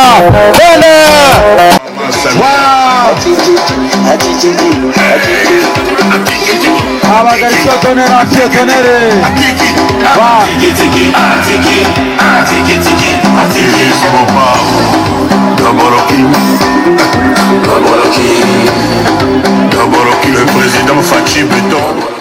Bene. Wow. Abagariso tonera tonere. Wow. Gaboroki, le président Fachi Beton.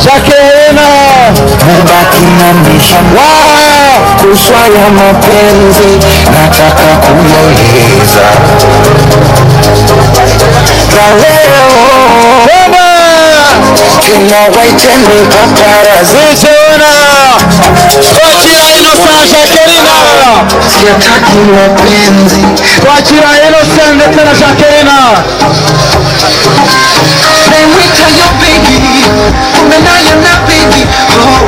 Jacqueline mubaki na misha kuswa ya mapenzi nataka kumweleza kaleo kina waiteni paparazi Zizona Twachira Innocent Jacqueline siataki mapenzi Twachira Innocent tena Jacqueline Wita yo baby, umenayo na baby. Oh,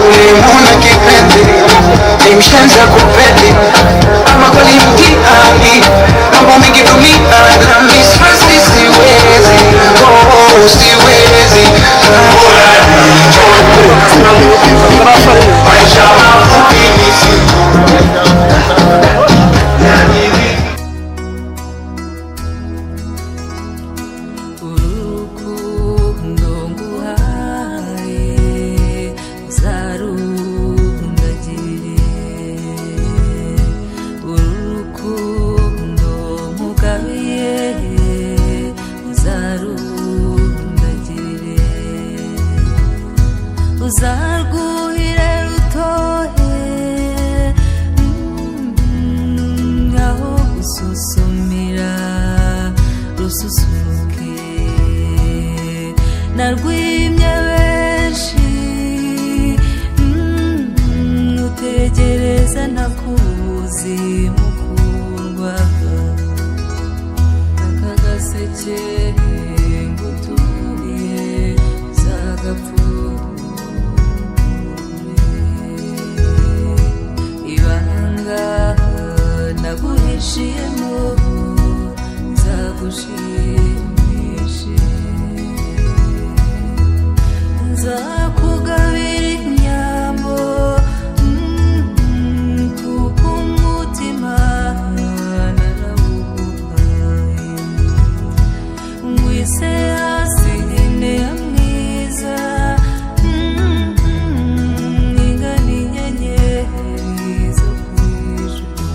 mwana kipendi, nimshenza kupeti. Ama kweli mkiani, mambo mengi duniani. Siwezi, siwezi, oh siwezi. Maisha mafupi ni siku. narwimye benshi utegereza nakuzi mukundwa akagaseke ngutuye zagapfuye ibanga naguhishiyemo ngushimishe nzakugabira inyambo kuko umutima narawuhaye ngwise hasi nteya mwiza ingana inyenyeri zo kw'ijuru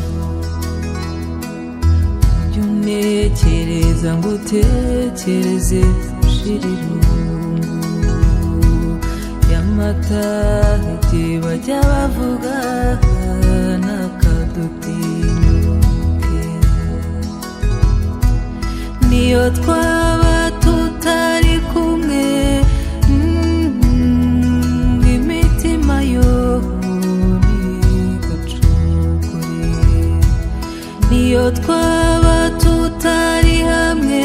ujya untekereza ngo utekereze ushira irungu y'amata igihe bajya bavuga n'akadutinyuke niyo twaba tutari kumwe imitima yo ntigacogore niyo twaba tutari hamwe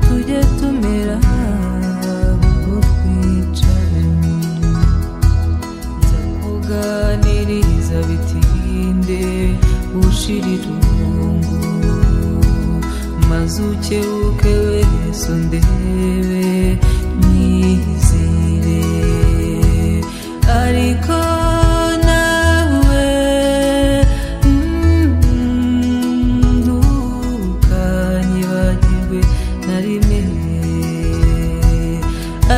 tujye tumera aho twicaranye nzakuganiriza bitinde ushira irungu maze ukebuke wese undebe nyizire ariko nawe ntukanyibagirwe na rimwe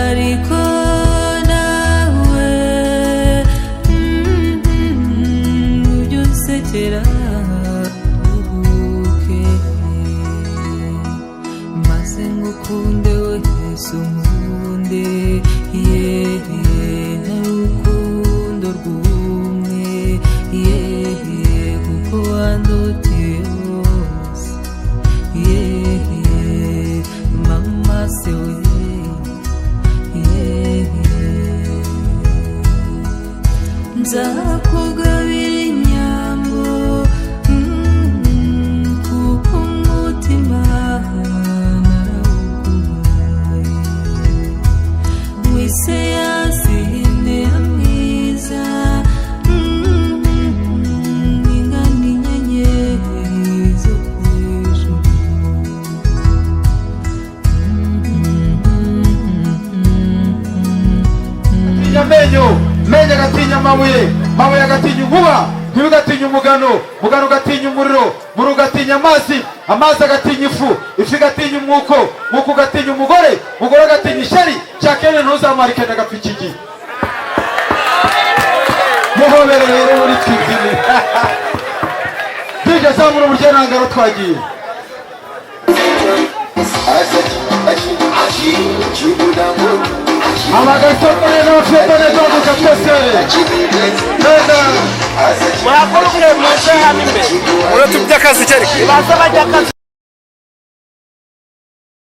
ariko nawe ujye unsekera uruhuke maze ngukunde wese unkunde yehe n'urukundo rw'umwe yehe kuko wandutiye hose yehe mama se we yehe nzakugabira inyambo kuko umutima narawuhaye wese yazine mwiza ingana inyenyeri zo kw'ijuru amenyo menyo agatinya amabuye mabuye agatinya inkuba ntibi ugatinya umugano mugano ugatinya umuriro umuriro ugatinya amazi amazi agatinya ifu ifu igatinya umwuko umwuko ugatinya umugore umugore agatinya ishyari cyakene ntuzamarike n'agapfa ikigi muhobere rero muri twizine DJ zamura uburyenangaro twagiye amagasokore n'abafetane zaguka twese neza murakora ubure muze hano imbere uratubye akazi cyari baza bajya akazi